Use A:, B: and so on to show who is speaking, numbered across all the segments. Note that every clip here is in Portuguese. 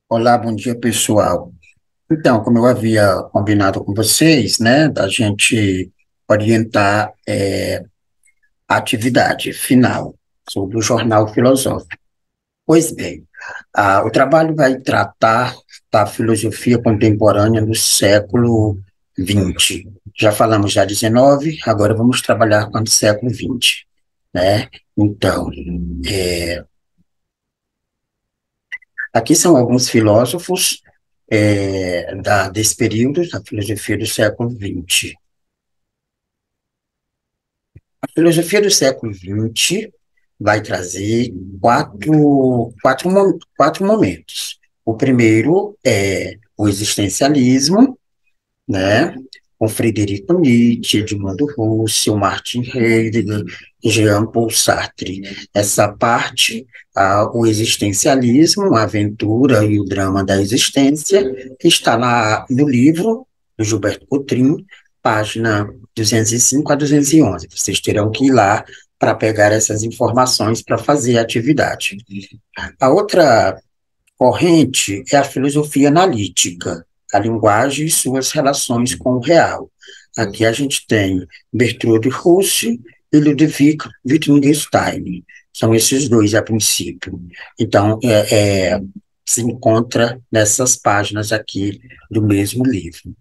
A: Olá, bom dia, pessoal. Então, como eu havia combinado com vocês, né, da gente orientar a atividade final sobre o jornal filosófico. Pois bem, o trabalho vai tratar da filosofia contemporânea no século XX. Já falamos já 19, agora vamos trabalhar com o século XX, né? Então, aqui são alguns filósofos desse período, da filosofia do século XX. A filosofia do século XX vai trazer quatro momentos. O primeiro é o existencialismo, né? Com Friedrich Nietzsche, Edmundo Husserl, Martin Heidegger, Jean-Paul Sartre. Essa parte, o existencialismo, a aventura e o drama da existência, está no livro do Gilberto Coutrin, página 205 a 211. Vocês terão que ir lá para pegar essas informações para fazer a atividade. A outra corrente é a filosofia analítica, a linguagem e suas relações com o real. Aqui a gente tem Bertrand Russell e Ludwig Wittgenstein. São esses dois a princípio. Então, se encontra nessas páginas aqui do mesmo livro.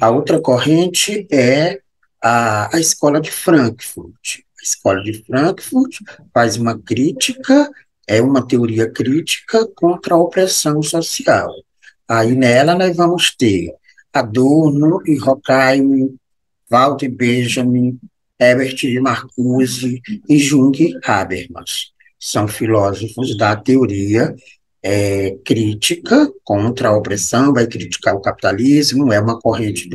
A: A outra corrente é a Escola de Frankfurt. A Escola de Frankfurt faz uma crítica, é uma teoria crítica contra a opressão social. Aí nela nós vamos ter Adorno e Horkheim, Walter Benjamin, Herbert Marcuse e Jung Habermas. São filósofos da teoria crítica contra a opressão, vai criticar o capitalismo, é uma corrente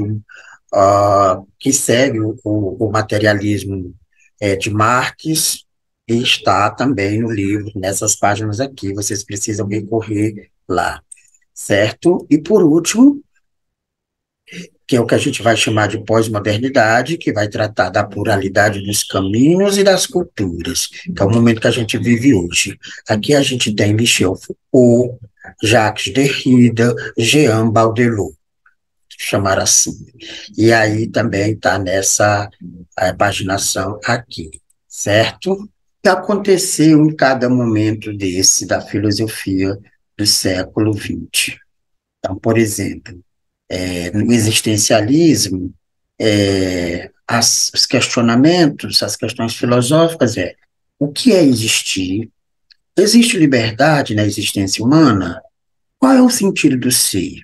A: que segue o materialismo de Marx, e está também no livro, nessas páginas aqui, vocês precisam recorrer lá, certo? E por último, que é o que a gente vai chamar de pós-modernidade, que vai tratar da pluralidade dos caminhos e das culturas, que é o momento que a gente vive hoje. Aqui a gente tem Michel Foucault, Jacques Derrida, Jean Baudelot, chamar assim. E aí também está nessa paginação aqui, certo? O que aconteceu em cada momento desse da filosofia do século XX? Então, por exemplo, no existencialismo, os questionamentos, as questões filosóficas o que é existir? Existe liberdade na existência humana? Qual é o sentido do ser?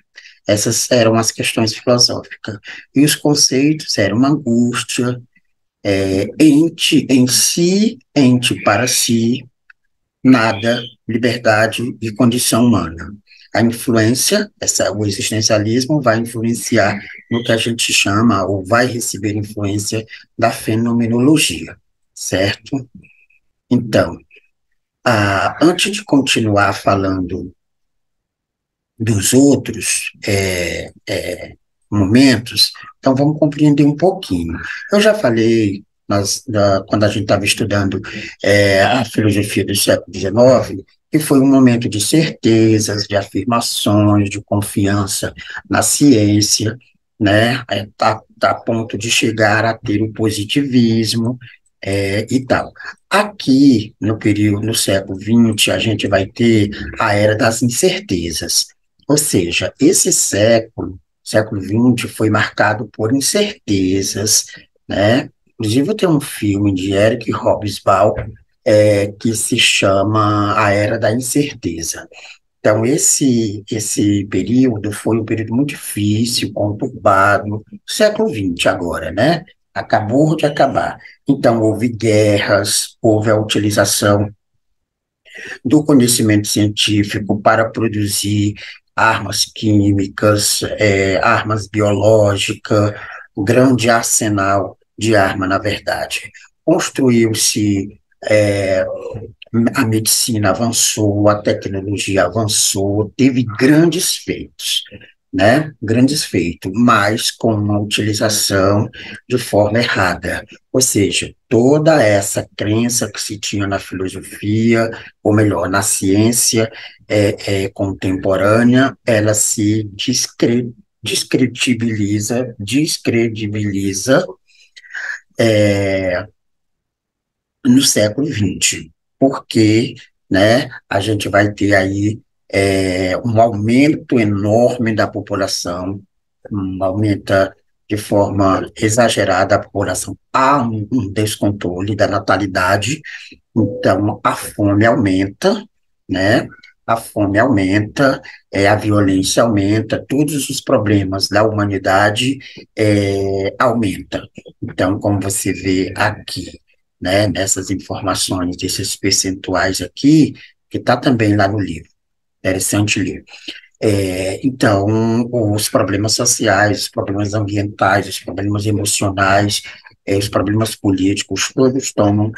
A: Essas eram as questões filosóficas. E os conceitos eram angústia, ente em si, ente para si, nada, liberdade e condição humana. A influência, o existencialismo vai influenciar no que a gente chama, ou vai receber influência da fenomenologia, certo? Então, antes de continuar falando dos outros momentos, então vamos compreender um pouquinho. Eu já falei, quando a gente estava estudando a filosofia do século XIX, que foi um momento de certezas, de afirmações, de confiança na ciência, né, a ponto de chegar a ter o positivismo e tal. Aqui, no período, no século XX, a gente vai ter a era das incertezas. Ou seja, esse século XX, foi marcado por incertezas, né? Inclusive, tem um filme de Eric Hobsbawm que se chama A Era da Incerteza. Então, esse período foi um período muito difícil, conturbado, século XX agora, né? Acabou de acabar. Então, houve guerras, houve a utilização do conhecimento científico para produzir armas químicas, armas biológicas, um grande arsenal de arma, na verdade. Construiu-se, a medicina avançou, a tecnologia avançou, teve grandes feitos, né, grandes feitos, mas com uma utilização de forma errada. Ou seja, toda essa crença que se tinha na filosofia, ou melhor, na ciência contemporânea, ela se descredibiliza no século XX, porque, né, a gente vai ter aí um aumento enorme da população, aumenta de forma exagerada a população, há um descontrole da natalidade, então a fome aumenta, né? A fome aumenta, a violência aumenta, todos os problemas da humanidade aumentam. Então, como você vê aqui, né, nessas informações, desses percentuais aqui, que está também lá no livro, interessante ler. Então, os problemas sociais, os problemas ambientais, os problemas emocionais, os problemas políticos, todos tomam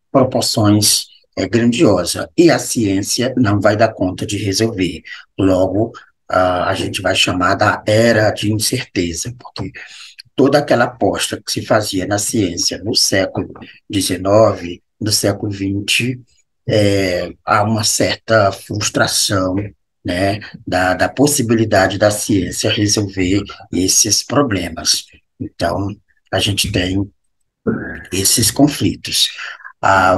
A: proporções grandiosas. E a ciência não vai dar conta de resolver. Logo, a gente vai chamar da era de incerteza, porque toda aquela aposta que se fazia na ciência no século XIX, no século XX, há uma certa frustração, né, da possibilidade da ciência resolver esses problemas. Então, a gente tem esses conflitos.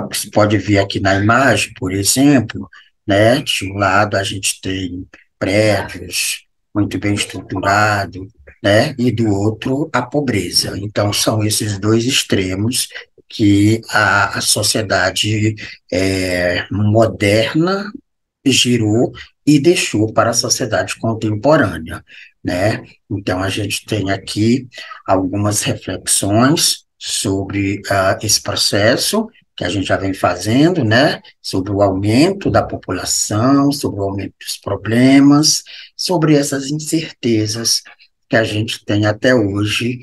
A: O que se pode ver aqui na imagem, por exemplo, né, de um lado a gente tem prédios muito bem estruturados, né, e do outro a pobreza. Então, são esses dois extremos que a sociedade moderna girou e deixou para a sociedade contemporânea, né? Então, a gente tem aqui algumas reflexões sobre esse processo que a gente já vem fazendo, né? Sobre o aumento da população, sobre o aumento dos problemas, sobre essas incertezas que a gente tem até hoje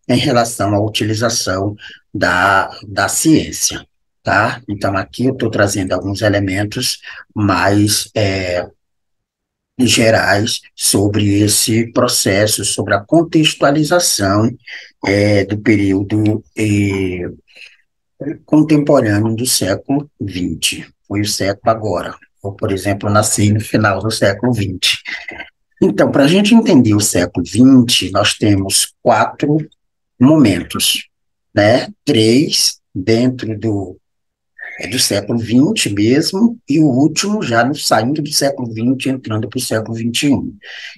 A: em relação à utilização da ciência, tá? Então, aqui eu estou trazendo alguns elementos mais gerais sobre esse processo, sobre a contextualização do período contemporâneo do século XX. Foi o século agora. Eu, por exemplo, nasci no final do século XX. Então, para a gente entender o século XX, nós temos quatro momentos, né? Três dentro do século XX mesmo, e o último já saindo do século XX, entrando para o século XXI.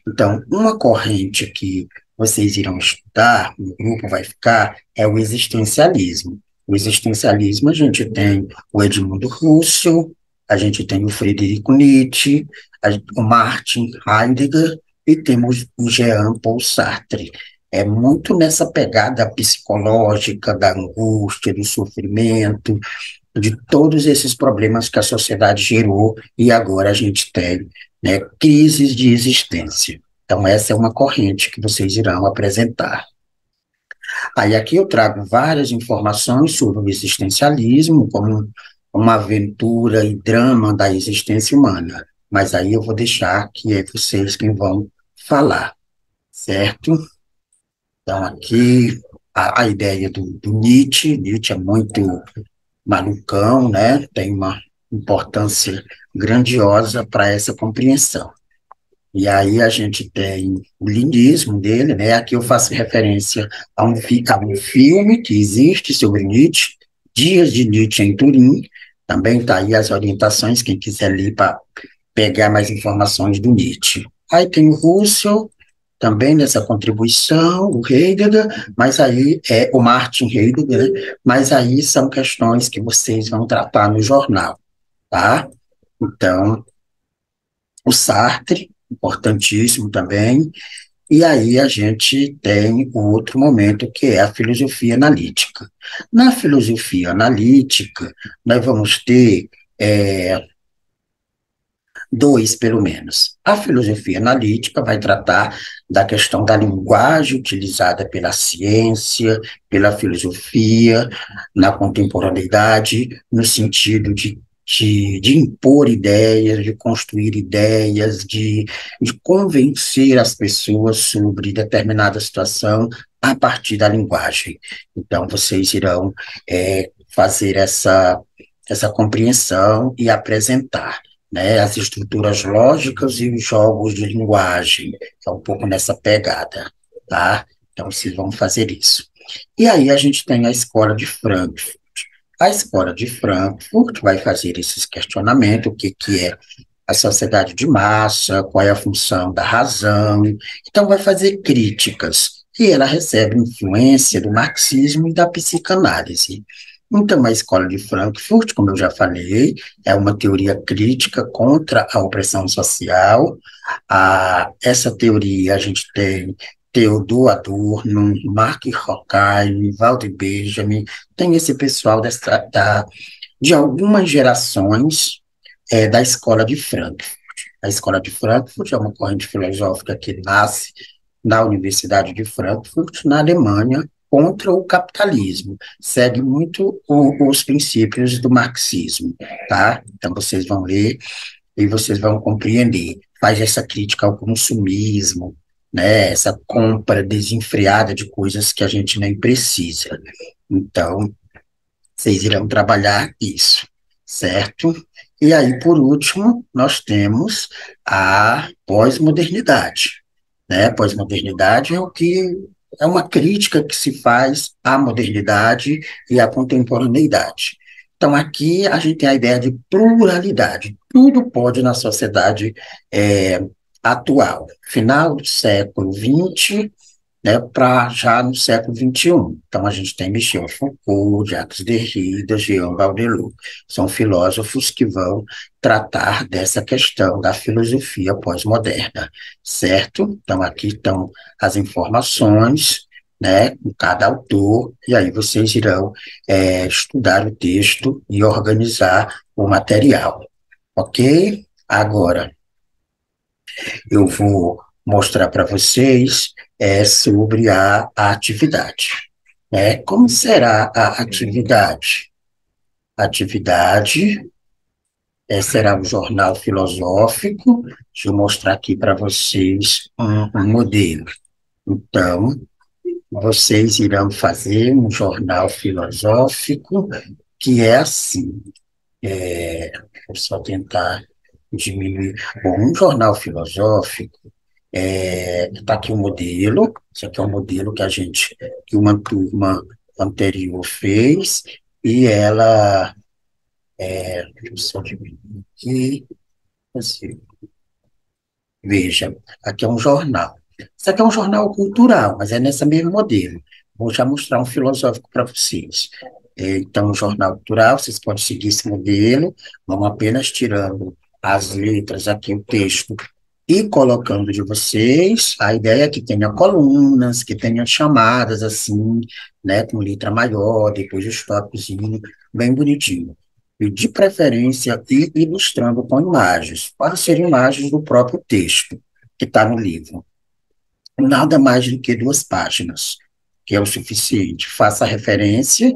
A: Então, uma corrente que vocês irão estudar, o grupo vai ficar, é o existencialismo. O existencialismo, a gente tem o Edmundo Husserl, a gente tem o Friedrich Nietzsche, o Martin Heidegger, e temos o Jean-Paul Sartre. É muito nessa pegada psicológica da angústia, do sofrimento, de todos esses problemas que a sociedade gerou e agora a gente tem, né, crises de existência. Então, essa é uma corrente que vocês irão apresentar. Aí aqui eu trago várias informações sobre o existencialismo, como uma aventura e drama da existência humana, mas aí eu vou deixar que é vocês quem vão falar, certo? Então, aqui a ideia do Nietzsche. Nietzsche é muito malucão, né? Tem uma importância grandiosa para essa compreensão. E aí a gente tem o linismo dele, né? Aqui eu faço referência a um filme que existe sobre Nietzsche, Dias de Nietzsche em Turim. Também está aí as orientações, quem quiser ler para pegar mais informações do Nietzsche. Aí tem o Husserl, também nessa contribuição, o Heidegger, mas aí é o Martin Heidegger, né? Mas aí são questões que vocês vão tratar no jornal, tá? Então, o Sartre, importantíssimo também, e aí a gente tem o outro momento, que é a filosofia analítica. Na filosofia analítica, nós vamos ter dois, pelo menos. A filosofia analítica vai tratar da questão da linguagem utilizada pela ciência, pela filosofia, na contemporaneidade, no sentido de de impor ideias, de construir ideias, de convencer as pessoas sobre determinada situação a partir da linguagem. Então, vocês irão fazer essa compreensão e apresentar, né, as estruturas lógicas e os jogos de linguagem. É um pouco nessa pegada, tá? Então, vocês vão fazer isso. E aí a gente tem a escola de Frankfurt. A escola de Frankfurt vai fazer esses questionamentos, o que, que é a sociedade de massa, qual é a função da razão. Então, vai fazer críticas. E ela recebe influência do marxismo e da psicanálise. Então, a escola de Frankfurt, como eu já falei, é uma teoria crítica contra a opressão social. Essa teoria a gente tem Theodor Adorno, Mark Horkheim, Walter Benjamin, tem esse pessoal de algumas gerações da escola de Frankfurt. A escola de Frankfurt é uma corrente filosófica que nasce na Universidade de Frankfurt, na Alemanha, contra o capitalismo. Segue muito os princípios do marxismo, tá? Então, vocês vão ler e vocês vão compreender. Faz essa crítica ao consumismo, né? Essa compra desenfreada de coisas que a gente nem precisa. Então, vocês irão trabalhar isso, certo? E aí, por último, nós temos a pós-modernidade, né? Pós-modernidade é o que é uma crítica que se faz à modernidade e à contemporaneidade. Então, aqui a gente tem a ideia de pluralidade. Tudo pode na sociedade atual. Final do século XX, né, para já no século XXI. Então, a gente tem Michel Foucault, Jacques Derrida, Jean Baudelot. São filósofos que vão tratar dessa questão da filosofia pós-moderna, certo? Então, aqui estão as informações, né, com cada autor, e aí vocês irão estudar o texto e organizar o material, ok? Agora, eu vou mostrar para vocês sobre a atividade. Né? Como será a atividade? A atividade será um jornal filosófico. Deixa eu mostrar aqui para vocês um modelo. Então, vocês irão fazer um jornal filosófico que é assim. Vou só tentar diminuir. Bom, um jornal filosófico está aqui o modelo. Isso aqui é um modelo que uma turma anterior fez, e ela, deixa eu só diminuir aqui, assim, veja, aqui é um jornal. Isso aqui é um jornal cultural, mas é nesse mesmo modelo. Vou já mostrar um filosófico para vocês. Então, um jornal cultural, vocês podem seguir esse modelo, vão apenas tirando as letras aqui, o texto, e colocando de vocês. A ideia é que tenha colunas, que tenha chamadas assim, né, com letra maior, depois os tópicos, bem bonitinho. E de preferência, ir ilustrando com imagens. Pode ser imagens do próprio texto que está no livro. Nada mais do que 2 páginas, que é o suficiente. Faça a referência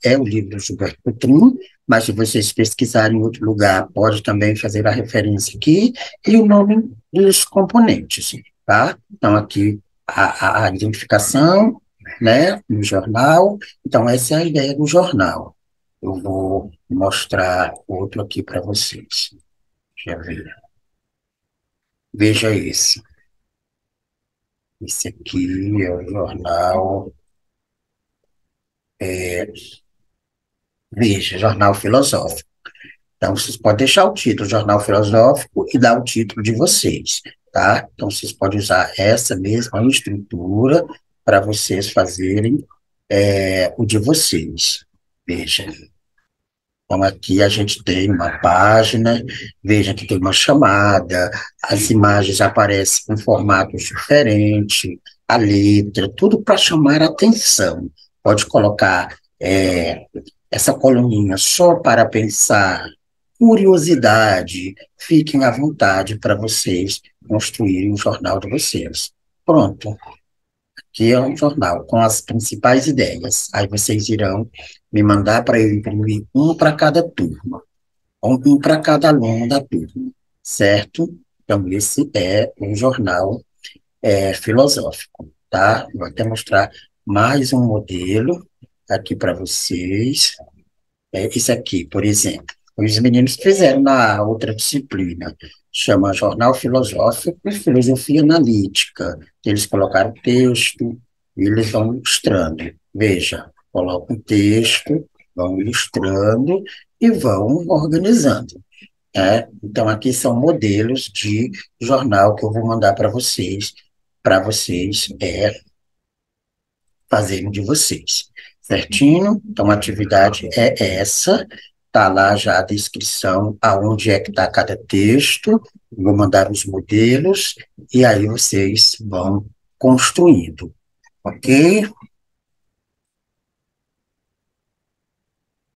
A: é o livro do Gilberto Coutrin, mas se vocês pesquisarem em outro lugar, pode também fazer a referência aqui, e o nome dos componentes, tá? Então, aqui a identificação, né, no jornal. Então, essa é a ideia do jornal. Eu vou mostrar outro aqui para vocês. Deixa eu ver. Veja esse. Esse aqui é o jornal, veja, jornal filosófico. Então, vocês podem deixar o título, jornal filosófico, e dar o título de vocês, tá? Então, vocês podem usar essa mesma estrutura para vocês fazerem o de vocês. Veja. Então, aqui a gente tem uma página, veja que tem uma chamada, as imagens aparecem com formatos diferentes, a letra, tudo para chamar a atenção. Pode colocar essa coluninha só para pensar, curiosidade, fiquem à vontade para vocês construírem o jornal de vocês. Pronto, aqui é um jornal com as principais ideias. Aí vocês irão me mandar para eu imprimir um para cada turma, um para cada aluno da turma, certo? Então, esse é um jornal filosófico, tá? Vou até mostrar mais um modelo aqui para vocês. Esse aqui, por exemplo, os meninos fizeram na outra disciplina, chama Jornal Filosófico e Filosofia Analítica. Eles colocaram texto, e eles vão ilustrando. Veja, colocam texto, vão ilustrando e vão organizando. Então, aqui são modelos de jornal que eu vou mandar para vocês fazerem de vocês, certinho? Então, a atividade é essa, tá lá já a descrição, aonde é que está cada texto, vou mandar os modelos, e aí vocês vão construindo, ok?